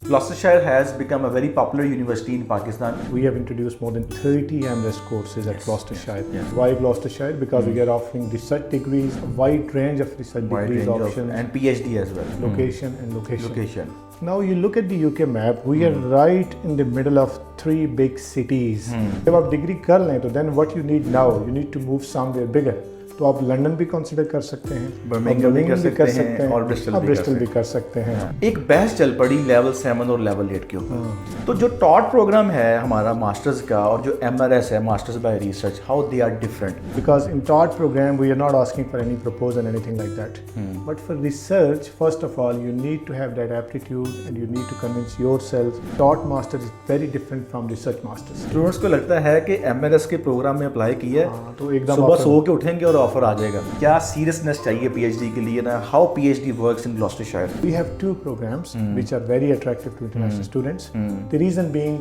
Gloucestershire has become a very popular university in Pakistan. We have introduced more than 30 MRES courses at Gloucestershire. Yes. Why Gloucestershire? Because we are offering research degrees, a wide range of research degrees options, and PhD as well. location and location. Location. Now you look at the UK map, we are right in the middle of three big cities. जब आप degree कर लें तो then what you need now, you need to move somewhere bigger. तो आप London भी consider कर सकते हैं, बर्मिंघम भी कर सकते हैं और ब्रिस्टल भी कर सकते हैं। एक बहस चल पड़ी लेवल 7 और लेवल 8 के ऊपर। तो जो टॉट प्रोग्राम है हमारा मास्टर्स का और जो MRS है masters by research, how they are different? Because in taught program we are not asking for any proposal anything like that. But for research, first of all, you need to have that aptitude and you need to convince yourself. Taught master is very different from research masters. Students को लगता है कि MRS के programme में apply किया है तो एकदम सुबह सो के उठेंगे और ऑफर आ जाएगा। क्या सीरियसनेस चाहिए PhD के लिए ना? How PhD works in Gloucestershire? We have two programs which are very attractive to international students. The reason being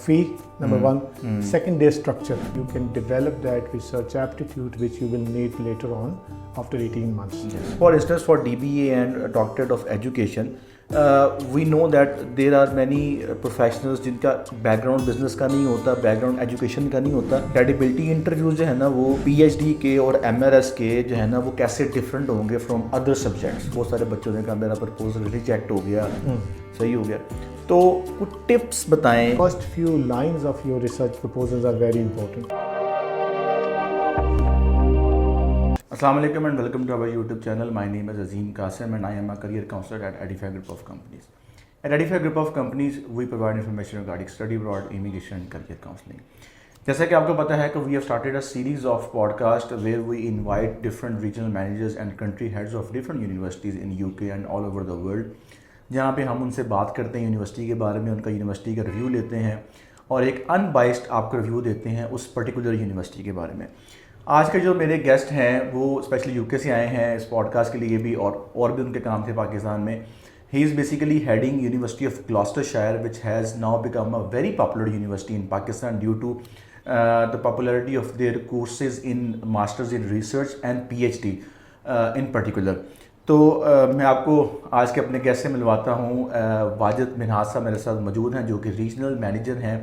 fee, number one. Second, their structure. You can develop that research aptitude which you will need later on after 18 months. For instance, for DBA and Doctorate of Education, we know that there are many professionals जिनका background business का नहीं होता, background education का नहीं होता। Credibility interviews जो है ना वो PhD के और MRS के जो है ना वो कैसे डिफरेंट होंगे फ्रॉम अदर सब्जेक्ट्स। बहुत सारे बच्चों ने कहा मेरा प्रपोजल रिजेक्ट हो गया, सही हो गया। तो कुछ टिप्स बताएं। First few lines of your research proposals are very important. Assalamu alaikum and welcome to our YouTube channel. My name is Azeem Qasim and I am a career counselor at Edify Group of companies. At Edify Group of companies, we provide information regarding study abroad, immigration and career counseling. जैसा कि आपको पता है कि we have started a series of podcasts where we invite different regional managers and country heads of different universities in UK and all over the world, जहाँ पे हम उनसे बात करते हैं यूनिवर्सिटी के बारे में, उनका यूनिवर्सिटी का रिव्यू लेते हैं और एक अनबाइस्ड आपको रिव्यू देते हैं उस पर्टिकुलर यूनिवर्सिटी के बारे में। आज के जो मेरे गेस्ट हैं वो स्पेशली यूके से आए हैं इस पॉडकास्ट के लिए भी और भी उनके काम थे पाकिस्तान में। He is basically heading university of Gloucestershire which has now become a very popular university in Pakistan due to the popularity of their courses in masters in research and PhD in particular. तो मैं आपको आज के अपने guest से मिलवाता हूँ। वाजिद मिन्हास साहब मेरे साथ मौजूद हैं जो कि रीजनल मैनेजर हैं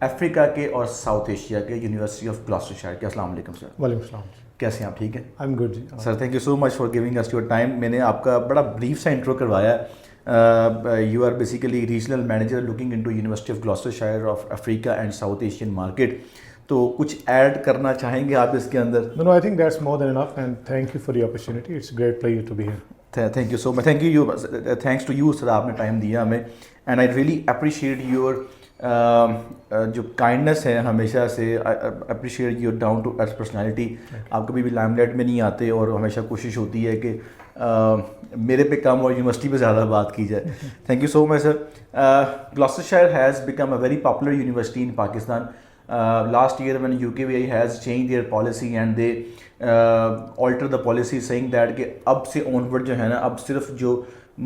अफ्रीका के और साउथ एशिया के यूनिवर्सिटी ऑफ ग्लॉस्टरशायर के। अस्सलाम वालेकुम सर। वालेकुम सलाम। कैसे हैं आप? ठीक है, I am good sir. Thank you so much for giving us your time. मैंने आपका बड़ा ब्रीफ सा इंट्रो करवाया। You are basically regional manager looking into university of Gloucestershire of Africa and south Asian market. तो कुछ add करना चाहेंगे आप इसके अंदर? No, I think that's more than enough and thank you for the opportunity. It's a great pleasure to be here. Thank you so much. Thanks to you sir, आपने time दिया हमें and I really appreciate your जो kindness है हमेशा से। Appreciate your down to earth personality. आप कभी भी लाइमलाइट में नहीं आते और हमेशा कोशिश होती है कि मेरे पे कम और यूनिवर्सिटी पे ज़्यादा बात की जाए। Thank you so much sir. Gloucestershire has become a very popular university in Pakistan. Last year when UKVI has changed their policy and they altered the policy saying that कि अब से onward जो है ना अब सिर्फ जो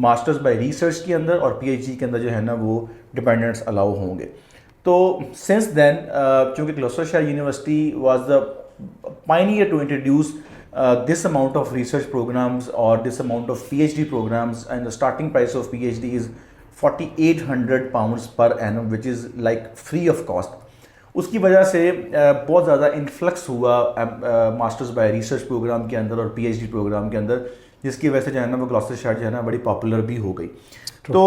मास्टर्स बाय रिसर्च के अंदर और PhD के अंदर जो है ना वो डिपेंडेंट्स अलाउ होंगे। तो सिंस देन चूँकि Gloucestershire university was the pioneer to introduce this amount of research programs or this amount of PhD programs, and the starting price of PhD is £4,800 per annum which is like free of cost। उसकी वजह से बहुत ज़्यादा influx हुआ masters by research programme के अंदर और PhD programme के अंदर, जिसकी वजह से जो है ना वो ग्लॉस्टरशायर जो है ना बड़ी पॉपुलर भी हो गई। तो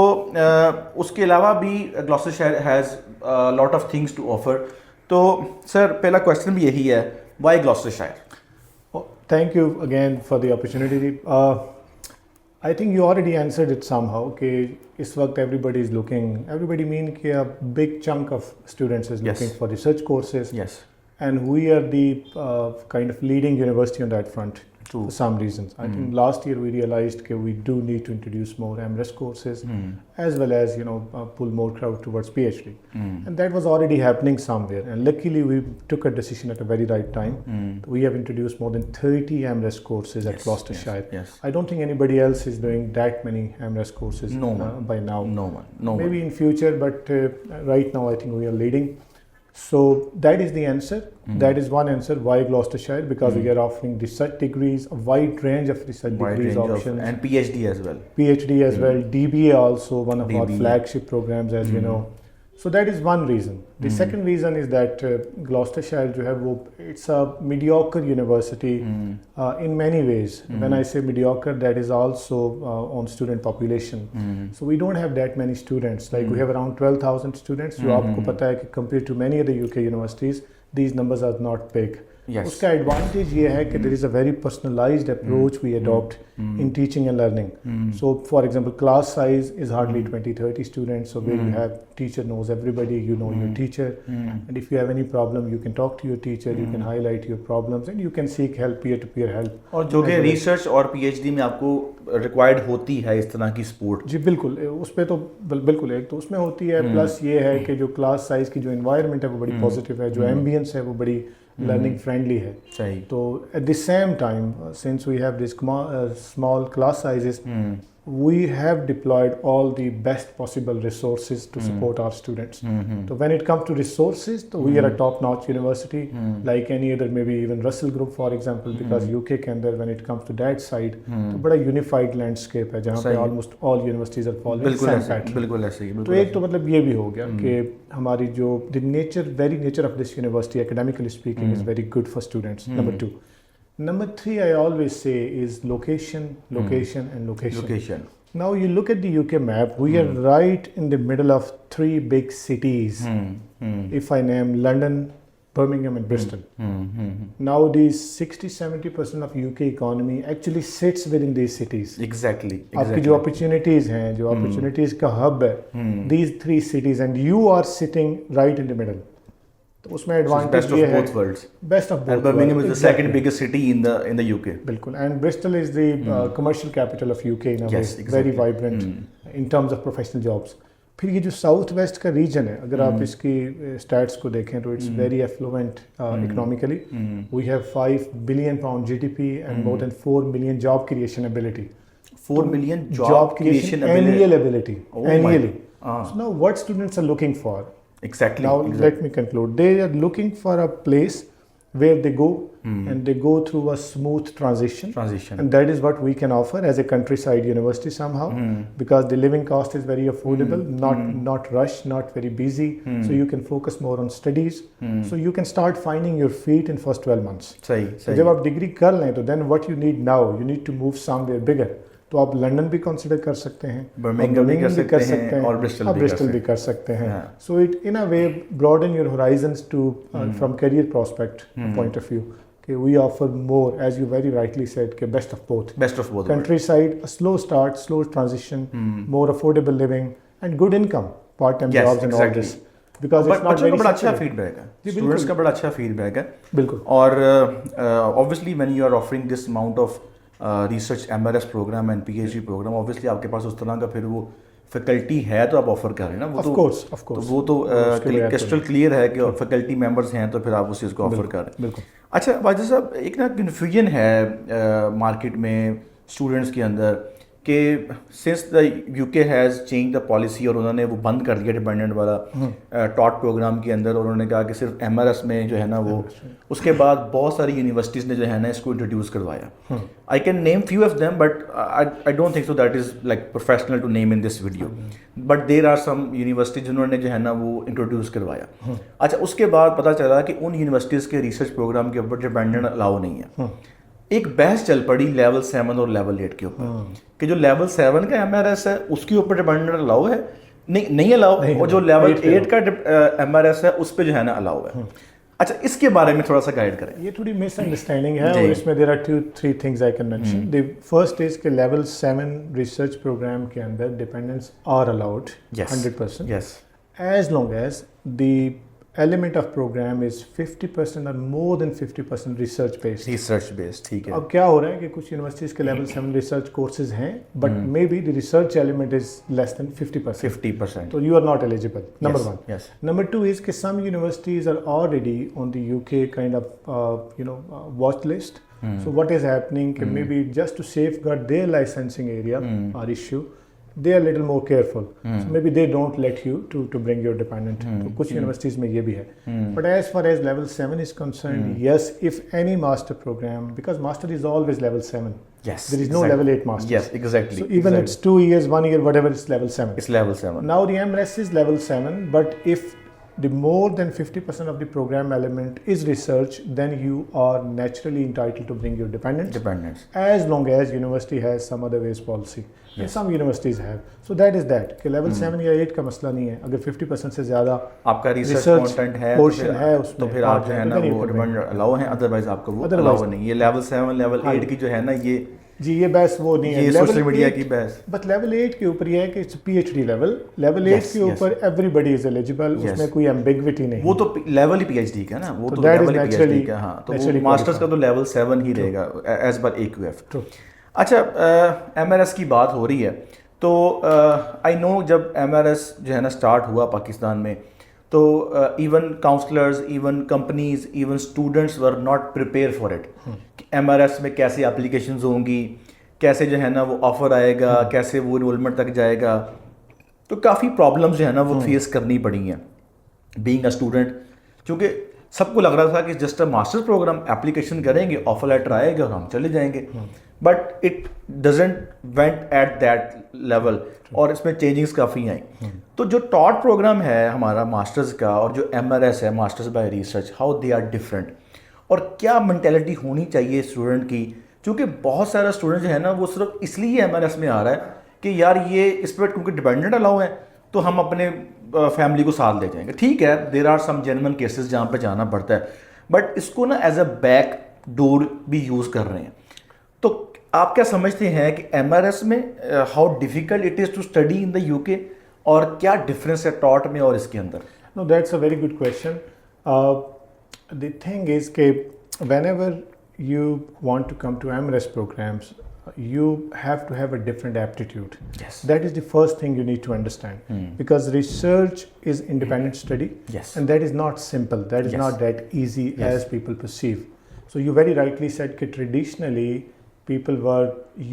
उसके अलावा भी Gloucestershire has lot of things to offer. तो सर पहला क्वेश्चन भी यही है, why Gloucestershire? Thank you again for the opportunity. I think you already answered it somehow. कि इस वक्त everybody mean कि a big chunk of students is looking for research courses. Yes. And we are the kind of leading university on that front. True. For some reasons. I think last year we realized that we do need to introduce more MRES courses as well as pull more crowd towards PhD. And that was already happening somewhere. And luckily we took a decision at a very right time. We have introduced more than 30 MRES courses at Gloucestershire. Yes. I don't think anybody else is doing that many MRES courses by now. No one. Maybe in future, but right now I think we are leading. So that is the answer. That is one answer. Why Gloucestershire? Because we are offering research degrees, a wide range of research degrees options, and PhD as well. PhD as well. DBA also one of our DBA. flagship programs, as you know. So that is one reason. The second reason is that Gloucestershire जो है वो it's a mediocre university in many ways. When I say mediocre, that is also on student population. So we don't have that many students. Like we have around 12,000 students. जो आपको पता है कि compared to many other UK universities, these numbers are not big. Yes. उसका advantage ये है कि there is a very personalized approach we adopt in teaching and learning. So for example, class size is hardly 20-30 students, so where you have teacher knows everybody, you know your teacher, and if you have any problem you can talk to your teacher, you can highlight your problems and you can seek help, peer-to-peer help. और जो कि research और PhD में आपको required होती है इस तरह की सपोर्ट। जी बिल्कुल, उस पर तो बिल्कुल एक तो उसमें होती है, प्लस ये है कि जो क्लास साइज की जो इन्वायरमेंट है वो बड़ी पॉजिटिव है, जो एम्बियंस है वो बड़ी learning friendly है। सही। तो at the same time, since we have this small class sizes, we have deployed all the best possible resources to support our students. So when it comes to resources, so we are a top-notch university, like any other, maybe even Russell Group, for example, because UK के अंदर when it comes to that side, तो बड़ा unified landscape है जहाँ पे almost all universities are following same pattern. बिल्कुल ऐसे ही। तो एक तो मतलब ये भी हो गया कि हमारी जो very nature of this university, academically speaking, is very good for students. Number two. Number three, I always say, is location, and location. Now you look at the UK map, we are right in the middle of three big cities. If I name London, Birmingham and Bristol. Now these 60-70% of UK economy actually sits within these cities. Exactly. आपकी जो opportunities हैं, जो opportunities का hub है, these three cities, and you are sitting right in the middle. तो उसमें advantage ये है, best of both worlds. Birmingham is the second biggest city in the UK. बिल्कुल, and Bristol is the commercial capital of UK in a way, very vibrant in terms of professional jobs. फिर ये जो south west का reason है, अगर आप इसकी stats को देखें तो it's very affluent economically. We have 5 billion pound GDP and more than 4 million job creation ability. 4 million job creation annual ability. Oh annually. So now what students are looking for? Exactly. Now let me conclude. They are looking for a place where they go and they go through a smooth transition. And that is what we can offer as a countryside university somehow, because the living cost is very affordable, not rushed, not very busy. So you can focus more on studies. So you can start finding your feet in first 12 months. So जब आप degree कर लें तो then what you need now, you need to move somewhere bigger. तो आप London भी consider कर सकते हैं, बर्मिंघम भी कर सकते हैं और ब्रिस्टल भी कर सकते हैं. So it in a way broaden your horizons to from career prospect point of view. We offer more, as you very rightly said, best of both. Countryside, a slow start, slow transition, more affordable living, and good income, part-time jobs and all this. Because it's not very बड़ा अच्छा feedback है, students का बड़ा अच्छा feedback है. बिल्कुल. और obviously when you are offering this amount of research MRS program and PhD program, obviously आपके पास उस तरह का फिर वो फैकल्टी है तो आप ऑफर कर रहे हैं ना. वो of course. तो वो तो क्रिस्टल क्लियर है कि फैकल्टी मेंबर्स हैं तो फिर आप उस चीज़ को ऑफर कर रहे हैं. बिल्कुल. अच्छा वाजिद साहब, एक ना कन्फ्यूजन है मार्केट में स्टूडेंट्स के अंदर कि since the UK has change the policy और उन्होंने वो बंद कर दिया डिपेंडेंट वाला टॉट प्रोग्राम के अंदर, और उन्होंने कहा कि सिर्फ MRS में जो है ना वो, उसके बाद बहुत सारी यूनिवर्सिटीज़ ने जो है ना इसको इंट्रोड्यूस करवाया. I can name few of them but I don't think so that is like professional to name in this video, but there are some universities जिन्होंने जो है ना वो इंट्रोड्यूस करवाया. अच्छा, उसके बाद पता चला कि उन यूनिवर्सिटीज़ के रिसर्च प्रोग्राम के ऊपर डिपेंडेंट अलाउ नहीं है. एक बहस चल पड़ी लेवल 7 और लेवल 8 के ऊपर कि जो लेवल 7 का MRS है उसके ऊपर डिपेंडेंट अलाउ है, नहीं अलाउ, और जो लेवल 8 का MRS है उस पर जो है ना अलाउ है. अच्छा, इसके बारे में थोड़ा सा गाइड करें. ये थोड़ी मिसअंडरस्टैंडिंग है और इसमें there are 2-3 things I can mention. The first is के लेवल 7 रिसर्च प्रोग्राम के अंदर dependents are allowed 100%. Yes. As long as the element of program is 50% or more than 50% research based. ठीक है. अब क्या हो रहा है कि कुछ यूनिवर्सिटीज के लेवल 7 रिसर्च कोर्सेज हैं, but may be the research element is less than 50%. So you are not eligible. Number one. Yes. Number two is that some universities are already on the UK kind of watch list. So what is happening? Maybe just to safeguard their licensing area or issue, they are little more careful. So maybe they don't let you to bring your dependent. तो कुछ universities में ये भी है. But as far as level 7 is concerned, yes, if any master program, because master is always level 7. Yes. There is no level 8 master. Yes, exactly. So even it's 2 years, 1 year, whatever, it's level 7. It's level 7. Now the MRES is level 7, but if the more than 50% of the program element is research, then you are naturally entitled to bring your dependents. As long as university has some other ways policy. Yes. And some universities have. So that is that. कि level 7 या 8 का मसला नहीं है. अगर 50% से ज़्यादा आपका रिसर्च कंटेंट है पोर्शन है उसमें, तो फिर आप जो है ना वो डिपेंडेंट अलाउ है, अदरवाइज आपको वो अलाउ नहीं. ये लेवल 7 लेवल 8 की जो है ना ये जी ये बहस वो नहीं है, ये सोशल मीडिया की बहस. बट लेवल 8 के ऊपर ये है कि इट्स PhD लेवल 8 के ऊपर एवरीबडी इज एलिजिबल. उसमें कोई एम्बिग्विटी नहीं. वो तो लेवल ही PhD का ना, वो तो लेवल ही PhD का. हाँ, तो वो मास्टर्स का तो लेवल 7 ही रहेगा एज पर AQF. अच्छा, MRS की बात हो रही है तो आई नो जब MRS जो है ना स्टार्ट हुआ पाकिस्तान में तो even counsellors, even companies, even students were not prepare for it. MRS में कैसे एप्लीकेशंस होंगी, कैसे जो है ना वो ऑफ़र आएगा, कैसे वो इनरोलमेंट तक जाएगा. तो काफ़ी प्रॉब्लम्स जो है ना वो फेस करनी पड़ी हैं बीइंग अ स्टूडेंट. क्योंकि सबको लग रहा था कि just a masters programme, application करेंगे, ऑफर लेटर आएगा और हम चले जाएंगे. But it doesn't went at that level और इसमें चेंजिंग्स काफ़ी आई. तो जो टॉट प्रोग्राम है हमारा मास्टर्स का और जो MRS है, masters by research, how they are different, और क्या मेंटेलिटी होनी चाहिए स्टूडेंट की. क्योंकि बहुत सारा स्टूडेंट जो है ना वो सिर्फ इसलिए MRS में आ रहा है कि यार ये इस पर क्योंकि डिपेंडेंट अलाउ है तो हम अपने फैमिली को साथ ले जाएंगे. ठीक है, there are some genuine cases जहाँ पे जाना पड़ता है, बट इसको ना एज अ बैक डोर भी यूज़ कर रहे हैं. तो आप क्या समझते हैं कि MRS में how difficult it is to study in the UK, और क्या डिफरेंस है टॉट में और इसके अंदर? No that's a very good question. The thing is कि whenever you want to come to MRES programs, you have to have a different aptitude. Yes. That is the first thing you need to understand. Because research is independent study. Yes. And that is not simple. That is not that easy as people perceive. So you very rightly said that traditionally people were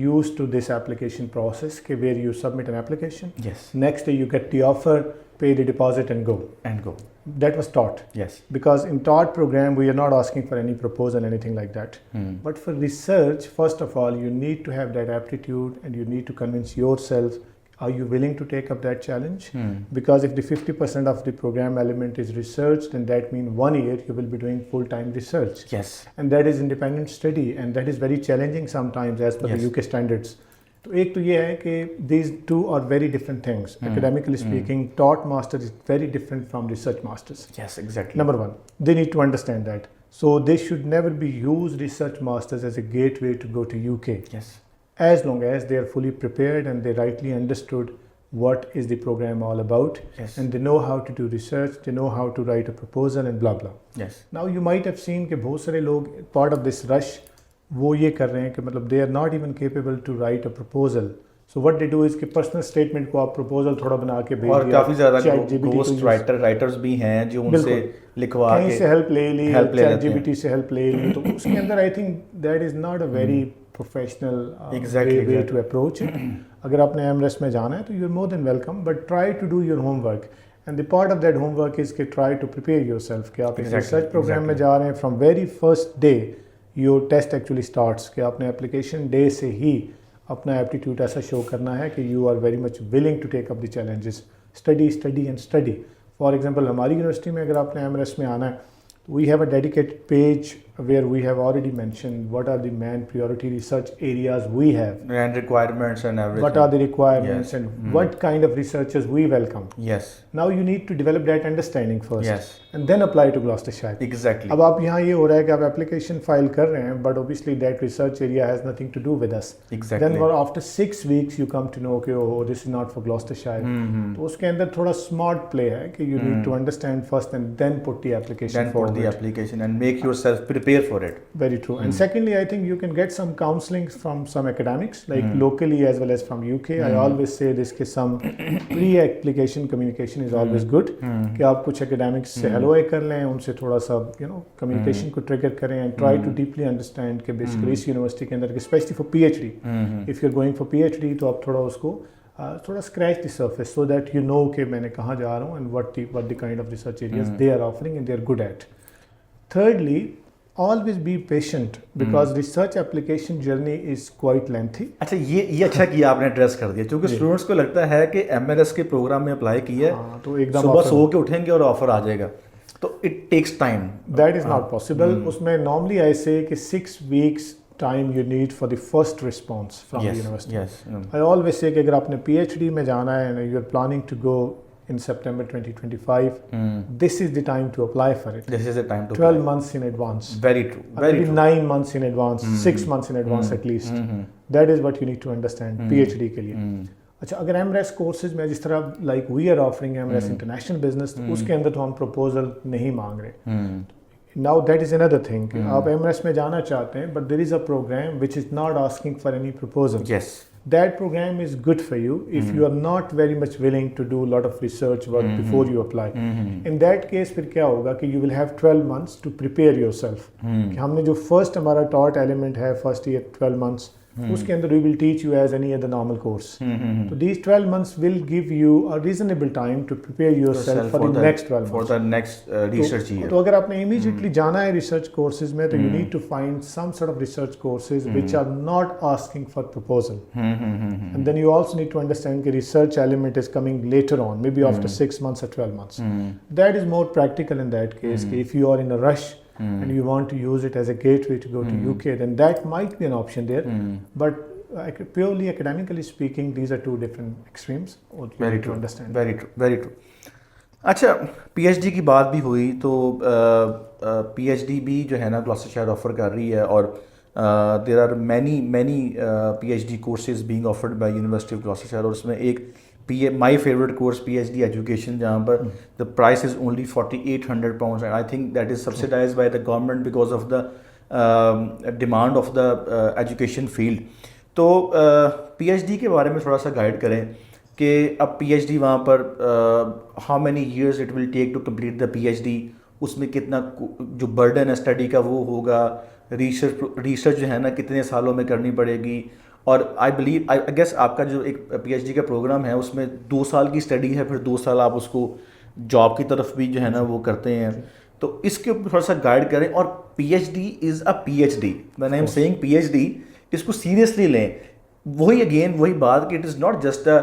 used to this application process where you submit an application. Yes. Next day you get the offer, pay the deposit and go. That was taught. Yes. Because in taught program we are not asking for any proposal, anything like that. But for research, first of all, you need to have that aptitude and you need to convince yourself, are you willing to take up that challenge? Because if the 50% of the program element is research, then that means 1 year you will be doing full-time research. Yes. And that is independent study, and that is very challenging sometimes as per the UK standards. तो एक तो ये है कि these two are very different things. Academically speaking, taught master is very different from research masters. Yes, exactly. Number one, they need to understand that. So they should never be used research masters as a gateway to go to UK. Yes. As long as they are fully prepared and they rightly understood what is the program all about. Yes. And they know how to do research, they know how to write a proposal and blah blah. Yes. Now you might have seen कि बहुत सारे लोग part of this rush वो ये कर रहे हैं कि मतलब they are not even capable to write a proposal. So what they do is कि personal statement को आप proposal थोड़ा बना के भेज दिया. और काफ़ी ज़्यादा ghost राइटर्स भी हैं जो उनसे लिखवा के कहीं से हेल्प ले ली, ChatGPT से हेल्प ले ली. तो उसके अंदर I think that is not a very professional way to approach it. अगर आपने MRES में जाना है तो you're more than welcome, but try to do your homework. And the part of that homework is कि try to prepare yourself कि आप एक research program में जा रहे हैं. From very first day your test actually starts कि आपने application day से ही अपना aptitude ऐसा show करना है कि you are very much willing to take up the challenges. Study and study. For example, हमारी यूनिवर्सिटी में अगर आपने MRS में आना है, we have a dedicated page where we have already mentioned what are the main priority research areas we have. And requirements and everything. What are the requirements and what kind of researchers we welcome. Yes. Now you need to develop that understanding first. Yes. And then apply to Gloucestershire. Exactly. अब आप यहाँ ये हो रहा है कि आप application file कर रहे हैं, but obviously that research area has nothing to do with us. Exactly. Then after 6 weeks you come to know okay, oh this is not for Gloucestershire. तो उसके अंदर थोड़ा smart play है कि you need to understand first and then put the application forward. Then put the application and make yourself prepare for it. Very true. And secondly, I think you can get some counseling from some academics, like locally as well as from UK. I always say this कि some pre-application communication is always good. कि आप कुछ academics से hello कर लें, उनसे थोड़ा सा communication को trigger करें and try to deeply understand कि basically इस university के अंदर, especially for PhD, if you're going for PhD, तो आप थोड़ा उसको थोड़ा scratch the surface so that you know कि मैंने कहाँ जा रहा हूँ and what the kind of research areas they are offering and they are good at. Thirdly, always be patient because research application journey is quite lengthy. अच्छा, ये अच्छा किया आपने एड्रेस कर दिया, क्योंकि स्टूडेंट्स को लगता है कि MRS के प्रोग्राम में अप्लाई किया है तो एकदम सुबह सो के उठेंगे और ऑफर आ जाएगा, तो it takes time. That is not possible. उसमें normally I say कि 6 weeks time you need for the first response from the university. Yes. I always say कि अगर आपने PhD में जाना है and you are planning to go in September 2025, this is the time to apply for it. This is the time to 12 apply. months in advance. Very true. Very Maybe true. 9 months in advance, 6 months in advance at least. That is what you need to understand PhD के लिए. अच्छा, अगर MRES courses में जिस तरह like we are offering MRES international business, तो उसके अंदर तो हम प्रपोजल नहीं मांग रहे. Now that is another thing, आप MRES में जाना चाहते हैं but there is a programme which is not asking for any proposal. Yes. That program is good for you if you are not very much willing to do a lot of research work before you apply. In that case फिर क्या होगा कि you will have 12 months to prepare yourself. कि हमने जो first हमारा taught element है first year 12 months, उसके अंदर we will teach you as any other normal course. So these 12 months will give you a reasonable time to prepare yourself for the next 12 months. For the next research year. तो अगर आपने immediately जाना है research courses में, तो you need to find some sort of research courses which are not asking for proposal. And then you also need to understand the research element is coming later on, maybe after 6 months or 12 months. That is more practical in that case. If you are in a rush and you want to use it as a gateway to go to UK, then that might be an option there. But purely academically speaking, these are two different extremes. Very to true. understand. Very true. Very true. अच्छा, PhD की बात भी हुई, तो PhD भी जो है ना ग्लॉस्टरशायर ऑफर कर रही है, और there are many PhD courses being offered by university of Gloucestershire, और उसमें एक my favourite course PhD education, जहाँ पर the price is only £4,800 and I think that is subsidised by the government because of the demand of the education field. तो PhD के बारे में थोड़ा सा गाइड करें कि अब PhD वहाँ पर how many years it will take to complete the PhD, उसमें कितना जो बर्डन है स्टडी का वो होगा, रिसर्च जो है ना कितने सालों में करनी पड़ेगी, और आई गेस आपका जो एक PhD का प्रोग्राम है उसमें 2 साल की स्टडी है, फिर 2 साल आप उसको जॉब की तरफ भी जो है ना वो करते हैं, तो इसके ऊपर थोड़ा सा गाइड करें. और PhD is a PhD, when I am saying PhD, इसको सीरियसली लें. वही बात कि it is not just a,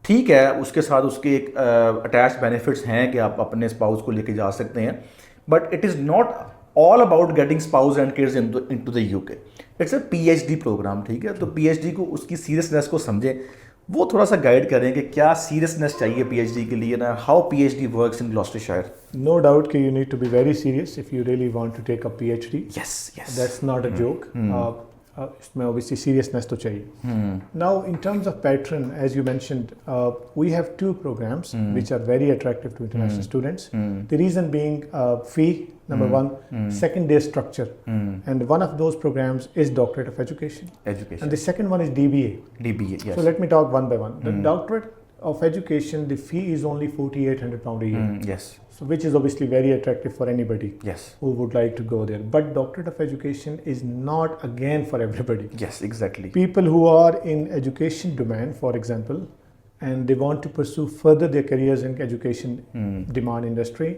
ठीक है उसके साथ उसके एक अटैच बेनिफिट्स हैं कि आप अपने स्पाउस को लेके जा सकते हैं, but it is not all about getting spouse and kids into the UK. It's a PhD programme, ठीक है. तो PhD को उसकी सीरियसनेस को समझें, वो थोड़ा सा गाइड करें कि क्या सीरियसनेस चाहिए PhD के लिए ना, how PhD works in Gloucestershire. No doubt कि you need to be very serious if you really want to take a PhD. Yes. That's not a joke. इसमें obviously seriousness तो चाहिए. Now in terms of pattern, as you mentioned, we have 2 programs which are very attractive to international students. The reason being fee, number 1, second their structure, and one of those programs is Doctorate of Education. And the second one is DBA. Yes. So let me talk one by one. The Doctorate of Education, the fee is only £4,800 a year. Yes. So which is obviously very attractive for anybody. Yes. Who would like to go there. But Doctorate of Education is not again for everybody. Yes, exactly. People who are in education domain, for example, and they want to pursue further their careers in education demand industry,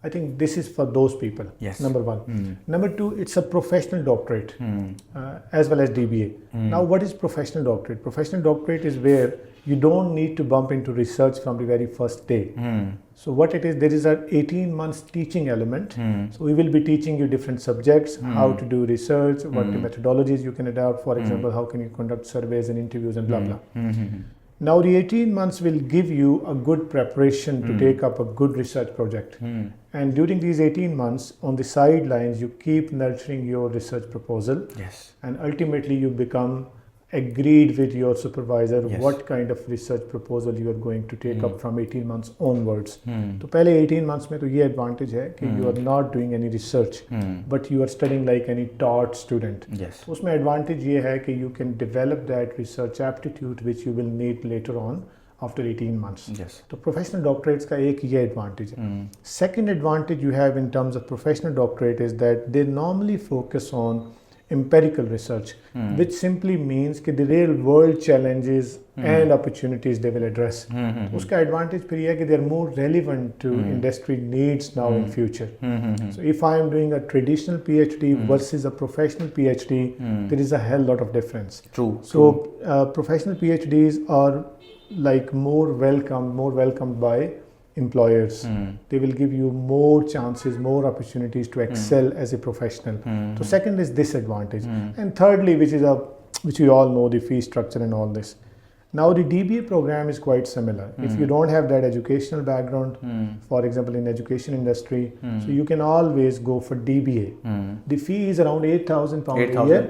I think this is for those people. Yes. Number 1. Number 2, it's a professional doctorate as well as DBA. Now, what is professional doctorate? Professional doctorate is where you don't need to bump into research from the very first day. So what it is, there is an 18 months teaching element. So we will be teaching you different subjects, how to do research, what the methodologies you can adopt. For example, how can you conduct surveys and interviews and blah blah. Now the 18 months will give you a good preparation to take up a good research project. And during these 18 months, on the sidelines, you keep nurturing your research proposal. Yes. And ultimately you become agreed with your supervisor what kind of research proposal you are going to take up from 18 months onwards. तो पहले 18 months में तो ये advantage है कि you are not doing any research, but you are studying like any taught student. Yes. तो उसमें advantage ये है कि you can develop that research aptitude which you will need later on after 18 months. Yes. तो professional doctorates का एक ये advantage है. Second advantage you have in terms of professional doctorate is that they normally focus on empirical research, which simply means कि the real world challenges and opportunities they will address. उसका advantage फिर ये है कि they are more relevant to industry needs now in future. So if I am doing a traditional PhD versus a professional PhD, there is a hell lot of difference. True. So professional PhDs are like more welcomed by employers. They will give you more chances, more opportunities to excel as a professional. So second is disadvantage, and thirdly, which we all know, the fee structure and all this. Now the DBA program is quite similar. If you don't have that educational background, for example in education industry, so you can always go for DBA. The fee is around £8,000 a year.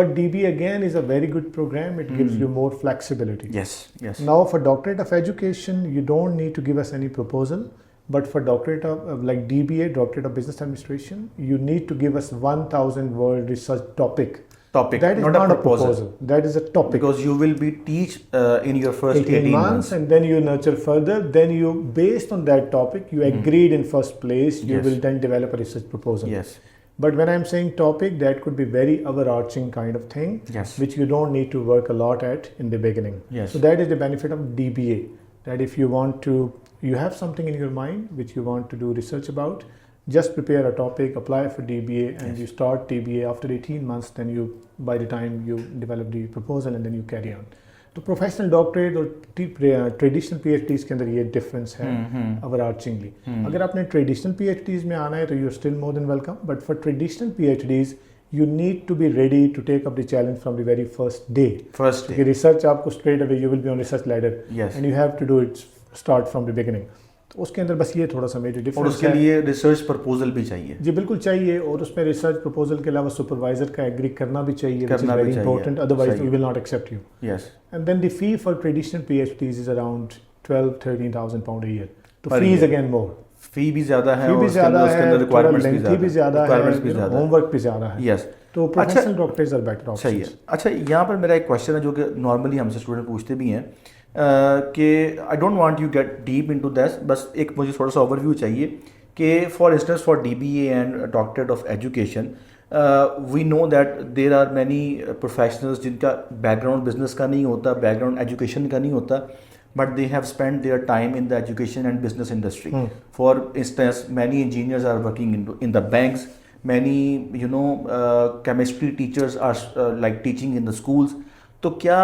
But DBA again is a very good program. It gives you more flexibility. Yes. Now for doctorate of education, you don't need to give us any proposal. But for doctorate of like DBA, doctorate of business administration, you need to give us 1,000 word research topic. That is not a proposal. That is a topic. Because you will be teach in your first 18 months. And then you nurture further. Then you, based on that topic, you agreed in first place. You will then develop a research proposal. Yes. But when I'm saying topic, that could be very overarching kind of thing, which you don't need to work a lot at in the beginning. Yes. So that is the benefit of DBA. That if you want to, you have something in your mind which you want to do research about, just prepare a topic, apply for DBA, and you start DBA after 18 months. Then you, by the time you develop the proposal, and then you carry on. तो professional doctorate और traditional PhDs के अंदर ये difference है ओवरआर्चिंगली. अगर आपने traditional PhDs में आना है तो you are still more than welcome, but for traditional PhDs you need to be ready to take up the challenge from the very first day. क्योंकि रिसर्च आपको straight away you will be on research ladder, and you have to do it start from the beginning. तो उसके अंदर बस ये थोड़ा सा major difference है. और उसके लिए रिसर्च प्रपोजल भी चाहिए. जी बिल्कुल चाहिए, और उसमें रिसर्च प्रपोजल के अलावा सुपरवाइजर का एग्री करना भी चाहिए, which is very important, otherwise we will not accept you. Yes. And then the fee for traditional PhDs is around 12,000-13,000 pound a year. तो fees again more. फी भी ज़्यादा है, और उसके अंदर रिक्वायरमेंट्स भी ज़्यादा है, होमवर्क भी ज़्यादा है. यस. तो professional doctors are better options. सही है. अच्छा, यहाँ पर मेरा एक क्वेश्चन है जो कि नॉर्मली हमसे स्टूडेंट पूछते भी हैं कि I don't want you get deep into this, बस एक मुझे थोड़ा सा ओवरव्यू चाहिए कि for instance for DBA and doctorate of education we know that there are many professionals जिनका बैकग्राउंड बिजनेस का नहीं होता, बैकग्राउंड एजुकेशन का नहीं होता, but they have spent their time in the education and business industry. For instance, many engineers are working in the banks, many chemistry teachers are like teaching in the schools. तो क्या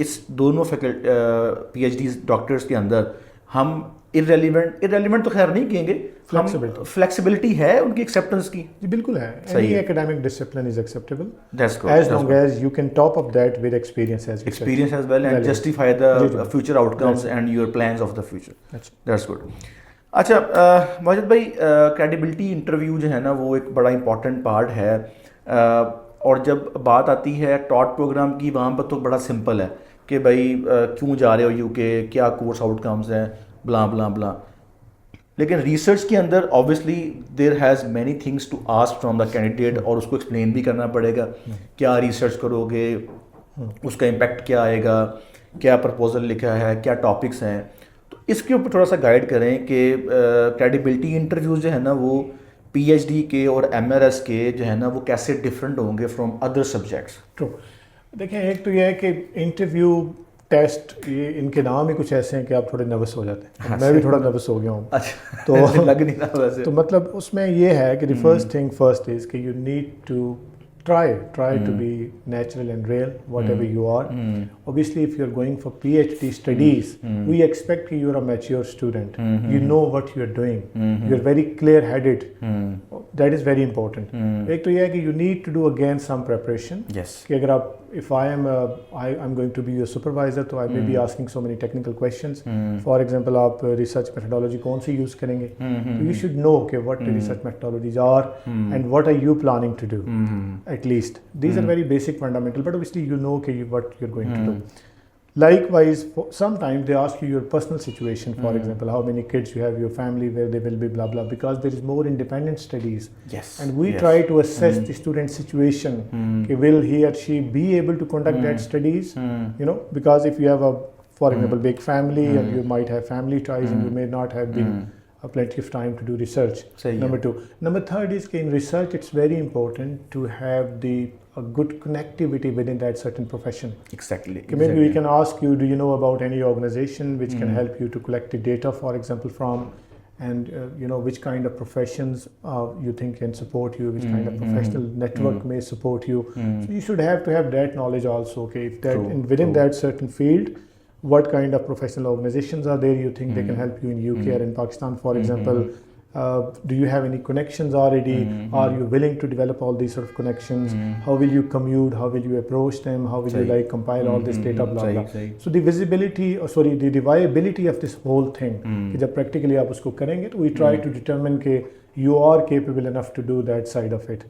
इस दोनों PhDs doctors के अंदर हम irrelevant तो खैर नहीं कहेंगे, फ्लेक्सिबिलिटी है उनकी एक्सेप्टेंस की? जी बिल्कुल है. Any academic discipline is acceptable. That's good. As long as you can top up that with experience as well and justify the future outcomes and your plans of the future. That's good. अच्छा वाजिद भाई, credibility interview जो है ना वो एक बड़ा important part है, और जब बात आती है टॉट प्रोग्राम की वहाँ पर तो बड़ा सिंपल है कि भाई क्यों जा रहे हो यूके, क्या कोर्स आउटकम्स हैं, ब्ला ब्ला ब्ला. लेकिन रिसर्च के अंदर obviously there has many things to ask from the candidate, और उसको एक्सप्लेन भी करना पड़ेगा क्या रिसर्च करोगे, उसका इम्पैक्ट क्या आएगा, क्या प्रपोजल लिखा है, क्या टॉपिक्स हैं. तो इसके ऊपर थोड़ा सा गाइड करें कि क्रेडिबिलिटी इंटरव्यूज जो है ना वो PhD के और MRES के जो है ना वो कैसे डिफरेंट होंगे फ्रॉम अदर सब्जेक्ट्स. ट्रू. देखिए, एक तो यह है कि इंटरव्यू टेस्ट, ये इनके नाम ही कुछ ऐसे हैं कि आप थोड़े नर्वस हो जाते हैं. हाँ, मैं भी थोड़ा नर्वस हो गया हूँ. अच्छा. तो लग नहीं रहा वैसे. तो मतलब उसमें ये है कि the first thing first is कि you need to try to be natural and real, whatever you are. Obviously, if you're going for PhD studies, we expect you're a mature student. You know what you're doing. You're very clear-headed. That is very important. एक तो ये है कि you need to do again some preparation. Yes. कि अगर आप, if I'm going to be your supervisor, तो I may be asking so many technical questions. For example, आप research methodology कौन सी use करेंगे? You should know कि what the research methodologies are and what are you planning to do. At least these are very basic fundamental, but obviously you know what you're going to do. Likewise, sometimes they ask you your personal situation, for example, how many kids you have, your family, where they will be, blah blah, because there is more independent studies. Yes. And we try to assess the student's situation. Okay, will he or she be able to conduct that studies? Because if you have for example, big family and you might have family ties and you may not have been plenty of time to do research. Sahi hai. Number two. Number third is in research, it's very important to have a good connectivity within that certain profession. Exactly. Maybe we can ask you, do you know about any organization which can help you to collect the data, for example, from, and which kind of professions you think can support you, which kind of professional network may support you. So you should have to have that knowledge also. Okay, if that within that certain field, what kind of professional organizations are there you think they can help you in UK or in Pakistan, for example. Do you have any connections already? Are you willing to develop all these sort of connections? How will you commute? How will you approach them? How will you compile all this data, blah blah. So the visibility, the viability of this whole thing, कि जब practically आप उसको करेंगे, तो we try to determine कि you are capable enough to do that side of it.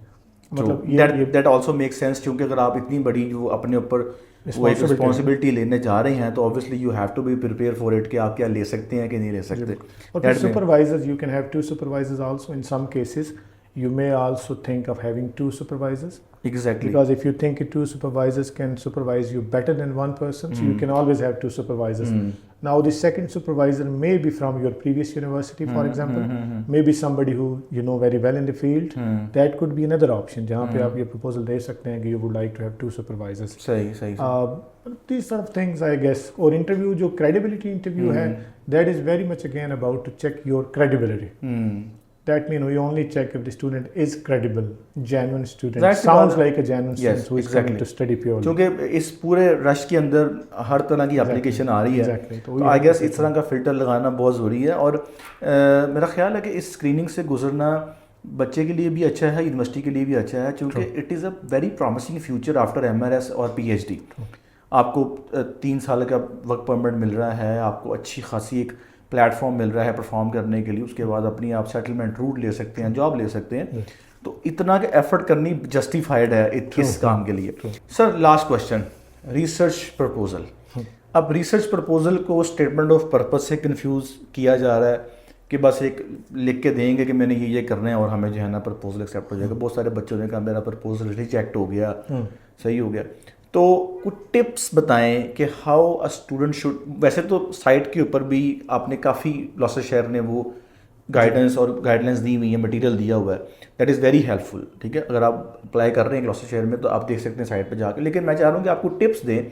मतलब that also makes sense, क्योंकि अगर आप इतनी बड़ी जो अपने ऊपर रिस्पॉन्सिबिलिटी लेने जा रहे हैं तो obviously you have to be prepare for it कि आप क्या ले सकते हैं कि नहीं ले सकते. Okay, supervisors, you can have 2 supervisors also. In some cases you may also think of having 2 supervisors. Exactly. Because if you think 2 supervisors can supervise you better than one person, so you can always have 2 supervisors. Now the second supervisor may be from your previous university, for example, maybe somebody who you know very well in the field. That could be another option. जहाँ पे आप ये proposal दे सकते हैं कि you would like to have 2 supervisors. सही. These sort of things, I guess. और interview जो credibility interview है, that is very much again about to check your credibility. That means we only check if the student is credible, genuine student, sounds like a genuine student who is coming to study purely. क्योंकि इस पूरे rush के अंदर हर तरह की application आ रही है, तो आई गेस इस तरह का फिल्टर लगाना बहुत ज़रूरी है. और मेरा ख्याल है कि इस स्क्रीनिंग से गुजरना बच्चे के लिए भी अच्छा है, यूनिवर्सिटी के लिए भी अच्छा है, क्योंकि it is a very promising future after MRES और PhD. आपको 3 साल का वर्क परमिट मिल रहा है, आपको अच्छी खासी एक प्लेटफॉर्म मिल रहा है परफॉर्म करने के लिए, उसके बाद अपनी आप सेटलमेंट रूट ले सकते हैं, जॉब ले सकते हैं. तो इतना के एफर्ट करनी जस्टिफाइड है इस काम के लिए. Sir last question, research proposal. अब रिसर्च प्रपोजल को स्टेटमेंट ऑफ पर्पस से कंफ्यूज किया जा रहा है कि बस एक लिख के देंगे कि मैंने ये करना है और हमें जो है ना प्रपोजल एक्सेप्ट हो जाएगा. बहुत सारे बच्चों ने कहा मेरा प्रपोजल रिजेक्ट हो गया, सही हो गया. तो कुछ टिप्स बताएं कि हाउ अ स्टूडेंट शुड. वैसे तो साइट के ऊपर भी आपने काफ़ी ग्लॉस्टरशायर ने वो गाइडेंस और गाइडलाइंस दी हुई है, मटेरियल दिया हुआ है, दैट इज़ वेरी हेल्पफुल. ठीक है, अगर आप अप्लाई कर रहे हैं ग्लॉस्टरशायर में तो आप देख सकते हैं साइट पे जाकर. लेकिन मैं चाह रहा हूँ कि आपको टिप्स दें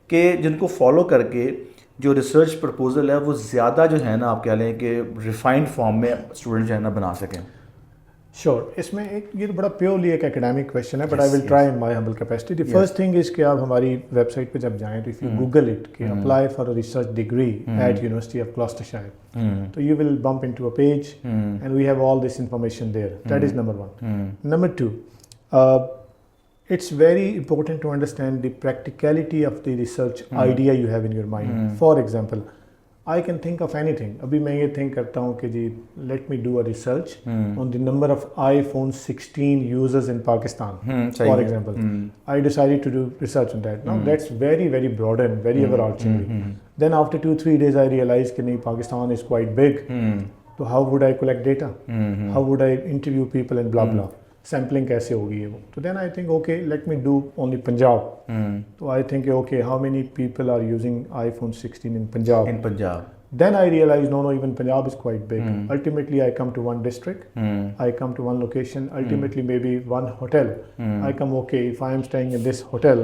कि जिनको फॉलो करके जो रिसर्च प्रपोजल है वो ज़्यादा जो है ना आप कह लें कि रिफाइंड फॉर्म में स्टूडेंट जो है ना बना सकें. Sure. इसमें एक ये तो बड़ा प्योरली एक एकेडमिक क्वेश्चन है, but I will try in my humble capacity. The first thing is कि आप हमारी वेबसाइट पे जब जाएं तो इफ यू गूगल इट कि apply for a research degree at University of Gloucestershire, तो you will bump into a page and we have all this information there. That is number 1. Number 2, it's very important to understand the practicality of the research idea you have in your mind. For example, I can think of anything. अभी मैं ये think करता हूँ कि जी let me do a research on the number of iPhone 16 users in Pakistan. For example, I decided to do research on that. Now that's very very broad and very overarching. Then after 2-3 days I realized कि नहीं, Pakistan is quite big. So how would I collect data? How would I interview people and blah blah? Sampling कैसे होगी ये वो. So then I think okay, let me do only Punjab. So I think okay, how many people are using iPhone 16 in Punjab? In Punjab. Then I realized no, even Punjab is quite big. Ultimately, I come to one district, I come to one location, ultimately maybe one hotel. I come, okay, if I am staying in this hotel,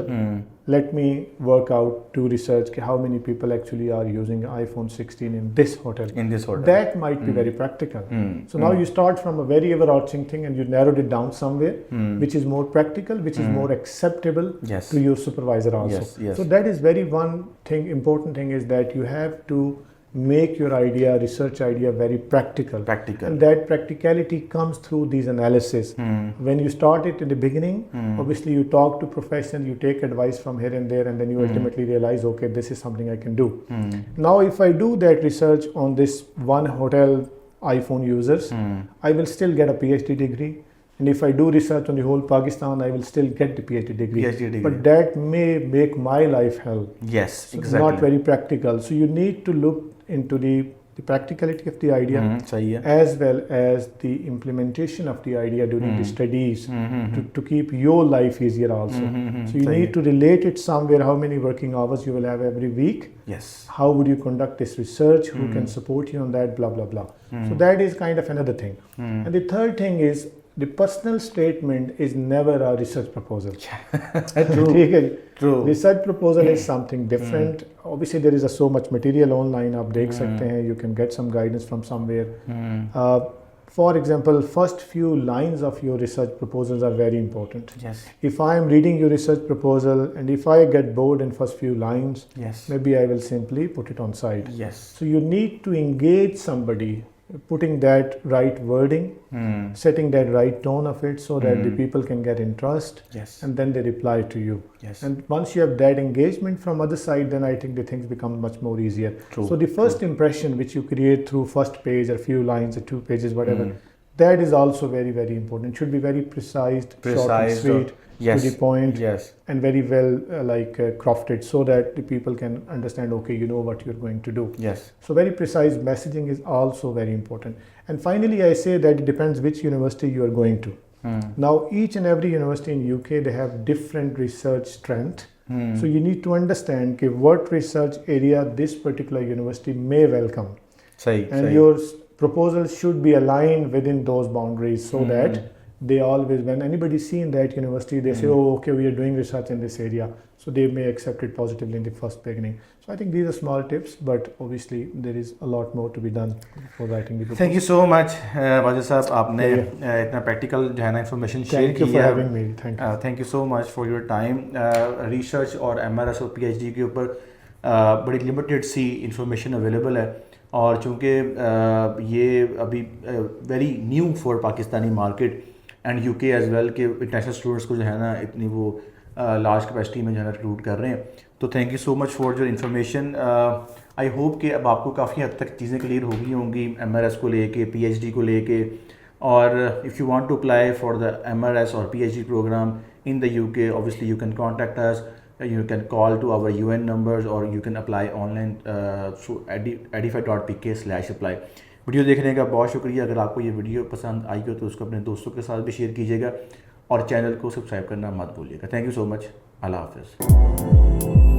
let me work out to research how many people actually are using iPhone 16 in this hotel. In this hotel. That might be very practical. So now you start from a very overarching thing and you narrowed it down somewhere, which is more practical, which is more acceptable to your supervisor also. So that is very one thing, important thing is that you have to make your idea, research idea, very practical. And that practicality comes through these analysis. When you start it in the beginning, obviously you talk to professionals, you take advice from here and there, and then you ultimately realize, okay, this is something I can do. Now, if I do that research on this one hotel iPhone users, I will still get a PhD degree. And if I do research on the whole Pakistan, I will still get the PhD degree. But that may make my life hell. Yes, so exactly. Not very practical. So you need to look into the the practicality of the idea, सही है. as well as the implementation of the idea during the studies to keep your life easier also. So you need to relate it somewhere, how many working hours you will have every week, Yes. how would you conduct this research, who can support you on that, blah blah blah. So that is kind of another thing. And the third thing is the personal statement is never a research proposal. True. True. Research proposal is something different. Obviously there is so much material online, आप देख सकते हैं, you can get some guidance from somewhere. For example, first few lines of your research proposals are very important. Yes. If I am reading your research proposal and if I get bored in first few lines, Yes. maybe I will simply put it on side. Yes. So you need to engage somebody, putting that right wording, setting that right tone of it so that the people can get interest. Yes. And then they reply to you. Yes. And once you have that engagement from other side, then I think the things become much more easier. True. So the first impression which you create through first page or few lines or 2 pages, whatever, that is also very, very important. It should be very precise, short and sweet, yes. to the point, Yes. and very well crafted so that the people can understand, okay, you know what you're going to do. Yes. So very precise messaging is also very important. And finally, I say that it depends which university you are going to. Now, each and every university in UK, they have different research strength. So you need to understand okay, what research area this particular university may welcome. सही. And सही. your proposal should be aligned within those boundaries so that they always, when anybody see in that university, they say, oh, okay, we are doing research in this area. So they may accept it positively in the first beginning. So I think these are small tips, but obviously there is a lot more to be done for writing the proposal. Thank you so much, Wajid साहब, आपने इतना practical जो है ना information share Thank you की for है. having me. Thank you. Thank you so much for your time. Research और MRS और PhD के ऊपर बड़ी limited सी information available है. और चूँकि ये अभी very new for Pakistani market and UK as well के इंटरनेशनल स्टूडेंट्स को जो है ना इतनी वो लार्ज कैपेसिटी में जो है ना रिक्रूट कर रहे हैं. तो thank you so much for your information. I hope कि अब आपको काफ़ी हद तक चीज़ें क्लियर हो गई होंगी MRS को लेके, PhD को लेके. और if you want to apply for the MRS और PhD programme in the UK, obviously you can contact us. You can call to our UN numbers or you can apply online through edify.pk/apply. Video देखने का बहुत शुक्रिया. अगर आपको ये video पसंद आई हो तो उसको अपने दोस्तों के साथ भी शेयर कीजिएगा और चैनल को सब्सक्राइब करना मत भूलिएगा. Thank you so much. अल्लाह हाफ़िज़.